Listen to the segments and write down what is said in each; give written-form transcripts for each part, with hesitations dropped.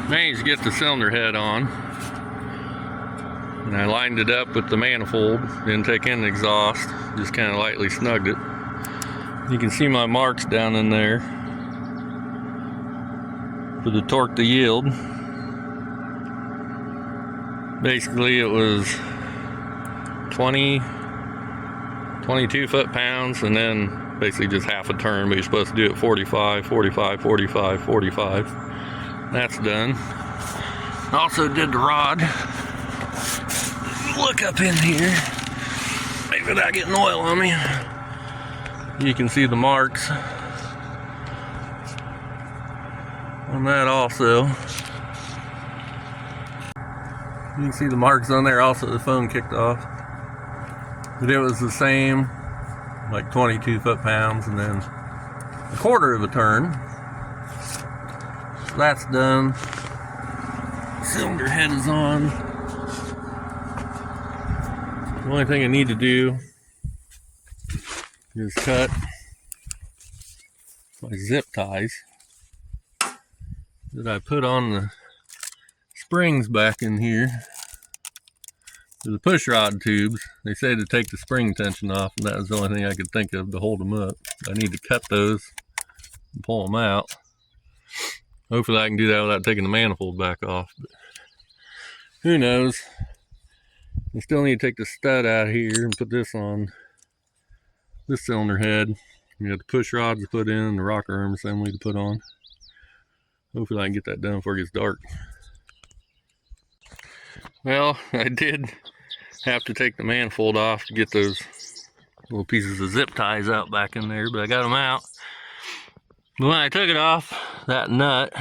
Managed to get the cylinder head on, and I lined it up with the manifold. Didn't take in the exhaust, just kind of lightly snugged it. You can see my marks down in there for the torque to yield. Basically it was 22 foot-pounds, and then basically just half a turn, but you're supposed to do it 45, 45, 45, 45. That's done. Also did the rod. Look up in here, maybe without getting oil on me. You can see the marks on that also. You can see the marks on there also. The phone kicked off, but it was the same, like 22 foot-pounds, and then a quarter of a turn. So that's done. Cylinder head is on. The only thing I need to do is cut my zip ties that I put on the springs back in here to the push rod tubes. They say to take the spring tension off, and that was the only thing I could think of to hold them up. I need to cut those and pull them out. Hopefully I can do that without taking the manifold back off, but who knows. I still need to take the stud out here and put this on this cylinder head. You got the push rods to put in, the rocker arm assembly to put on. Hopefully I can get that done before it gets dark. Well, I did have to take the manifold off to get those little pieces of zip ties out back in there, but I got them out. But when I took it off, that nut,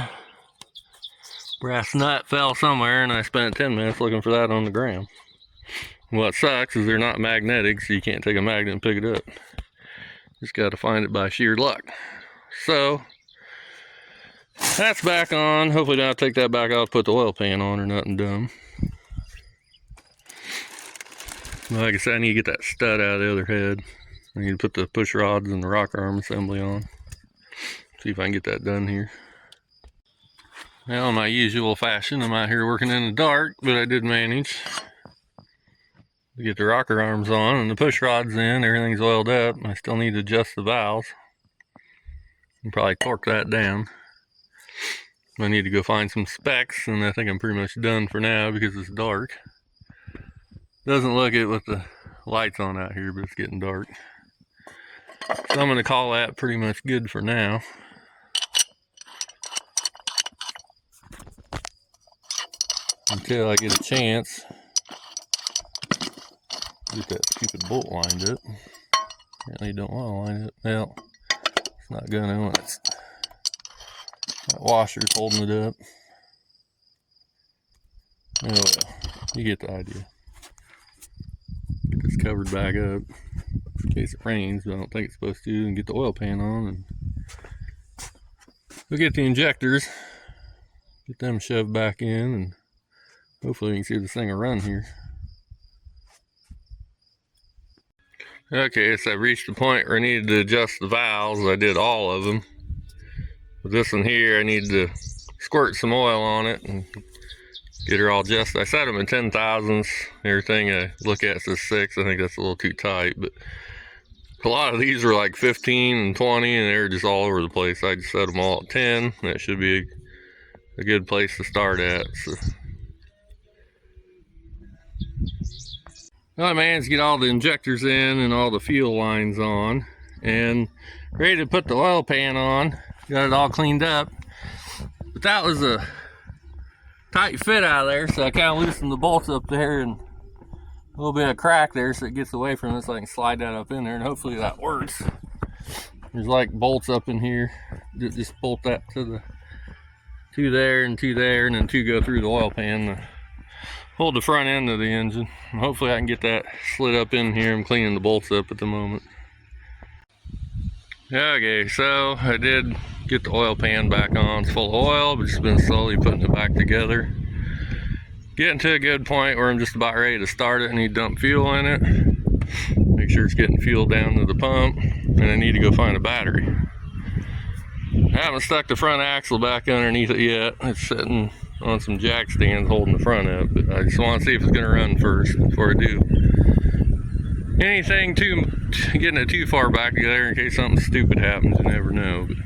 brass nut, fell somewhere, and I spent 10 minutes looking for that on the ground. What sucks is they're not magnetic, so you can't take a magnet and pick it up. Just got to find it by sheer luck. So that's back on. Hopefully don't have to take that back out, put the oil pan on or nothing dumb. Like I said, I need to get that stud out of the other head. I need to put the push rods and the rocker arm assembly on. See if I can get that done here. Well, in my usual fashion, I'm out here working in the dark, but I did manage to get the rocker arms on and the push rods in. Everything's oiled up. I still need to adjust the valves and probably torque that down. I need to go find some specs, and I think I'm pretty much done for now because it's dark. Doesn't look it with the lights on out here, but it's getting dark. So I'm going to call that pretty much good for now. Until I get a chance to get that stupid bolt lined up. Apparently you don't want to line it up. Well, it's not gonna when it's that washer's holding it up. Oh well, you get the idea. Get this covered back up in case it rains, but I don't think it's supposed to, and get the oil pan on, and we'll get the injectors, get them shoved back in, and hopefully we can see this thing will run here. Okay, so I've reached the point where I needed to adjust the valves. I did all of them. With this one here, I need to squirt some oil on it and get her all adjusted. I set them at 10 thousandths. Everything I look at says 6. I think that's a little too tight, but a lot of these were like 15 and 20, and they were just all over the place. I just set them all at 10. That should be a good place to start at. So I managed to get all the injectors in and all the fuel lines on and ready to put the oil pan on. Got it all cleaned up, but that was a tight fit out of there, so I kind of loosened the bolts up there and a little bit of crack there so it gets away from it, so I can slide that up in there, and hopefully that works. There's like bolts up in here. Just bolt that to the 2 there and 2 there, and then 2 go through the oil pan to hold the front end of the engine. Hopefully I can get that slid up in here. I'm cleaning the bolts up at the moment. Okay, so I did get the oil pan back on. It's full of oil, but just been slowly putting it back together. Getting to a good point where I'm just about ready to start it. I need to dump fuel in it, make sure it's getting fuel down to the pump, and I need to go find a battery. I haven't stuck the front axle back underneath it yet. It's sitting on some jack stands holding the front up, but I just want to see if it's going to run first before I do anything getting it too far back there in case something stupid happens. You never know, but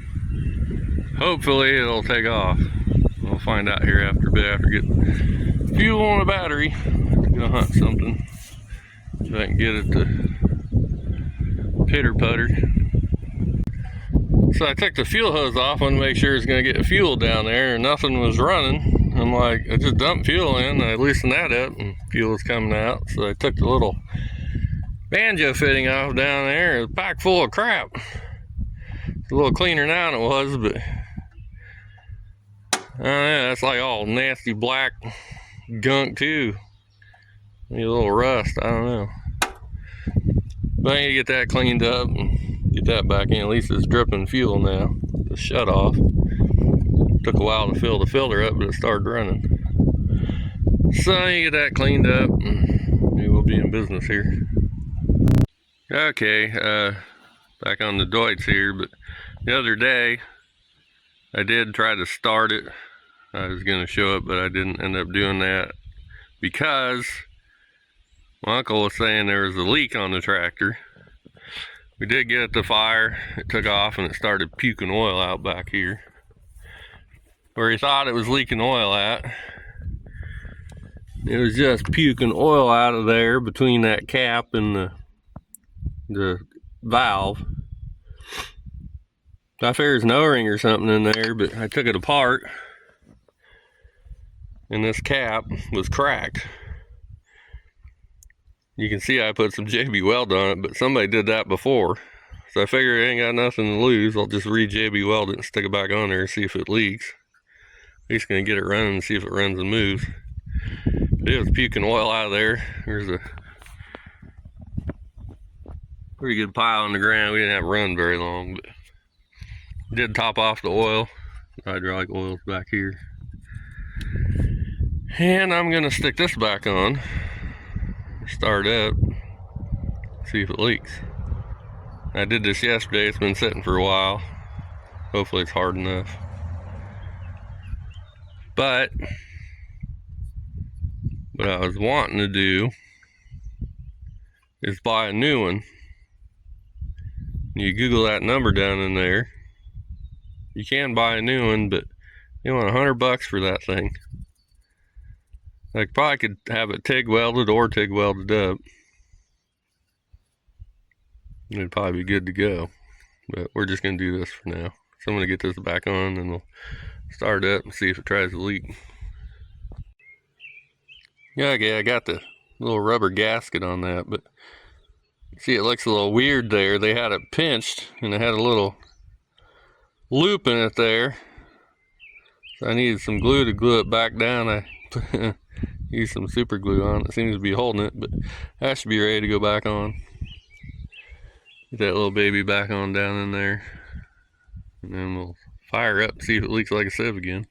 hopefully it'll take off. We'll find out here after a bit, after getting fuel on the battery. Go hunt something. See if I can get it to pitter putter. So I took the fuel hose off, wanted to make sure it's going to get fuel down there, and nothing was running. I'm like, I just dumped fuel in, I loosened that up, and fuel was coming out. So I took the little banjo fitting off down there. It was packed full of crap. It's a little cleaner now than it was, but yeah, that's like all nasty black gunk too. Maybe a little rust, I don't know. But I need to get that cleaned up and get that back in. At least it's dripping fuel now. The shut off. Took a while to fill the filter up, but it started running. So I need to get that cleaned up and maybe we'll be in business here. Okay, back on the DEUTZ here, but the other day I did try to start it. I was going to show it, but I didn't end up doing that because my uncle was saying there was a leak on the tractor. We did get it to fire. It took off and it started puking oil out back here. Where he thought it was leaking oil at, it was just puking oil out of there between that cap and the valve. I figured there's an O-ring or something in there, but I took it apart and this cap was cracked. You can see I put some JB weld on it, but somebody did that before. So I figured I ain't got nothing to lose. I'll just re-JB weld it and stick it back on there and see if it leaks. At least gonna get it running and see if it runs and moves. But it was puking oil out of there. There's a pretty good pile on the ground. We didn't have it run very long, but did top off the oil. Hydraulic oil's back here. And I'm gonna stick this back on. Start up, see if it leaks. I did this yesterday. It's been sitting for a while. Hopefully it's hard enough. But what I was wanting to do is buy a new one. You Google that number down in there. You can buy a new one, but you want $100 for that thing. I probably could have it TIG welded or TIG welded up. It'd probably be good to go. But we're just going to do this for now. So I'm going to get this back on and we'll start it up and see if it tries to leak. Yeah, okay, I got the little rubber gasket on that, but see, it looks a little weird there. They had it pinched and it had a little loop in it there. So I needed some glue to glue it back down. I used some super glue on it. It seems to be holding it, but that should be ready to go back on. Get that little baby back on down in there. And then we'll fire up, see if it leaks like a sieve again.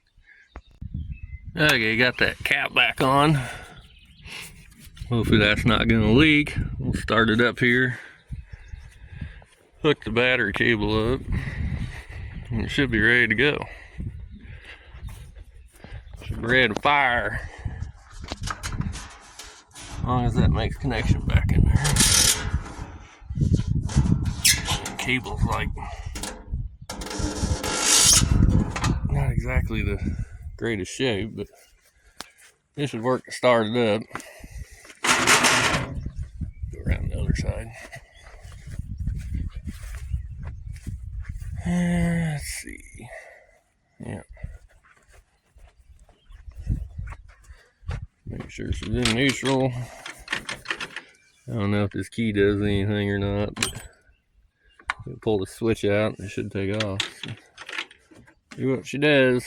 Okay, got that cap back on. Hopefully that's not gonna leak. We'll start it up here. Hook the battery cable up. And it should be ready to go. Should be ready to fire. As long as that makes connection back in there. The cable's like not exactly the greatest shape, but it should work to start it up. Go around the other side. Let's see. Yeah. Make sure it's in neutral. I don't know if this key does anything or not, but pull the switch out and it should take off. So, see what she does.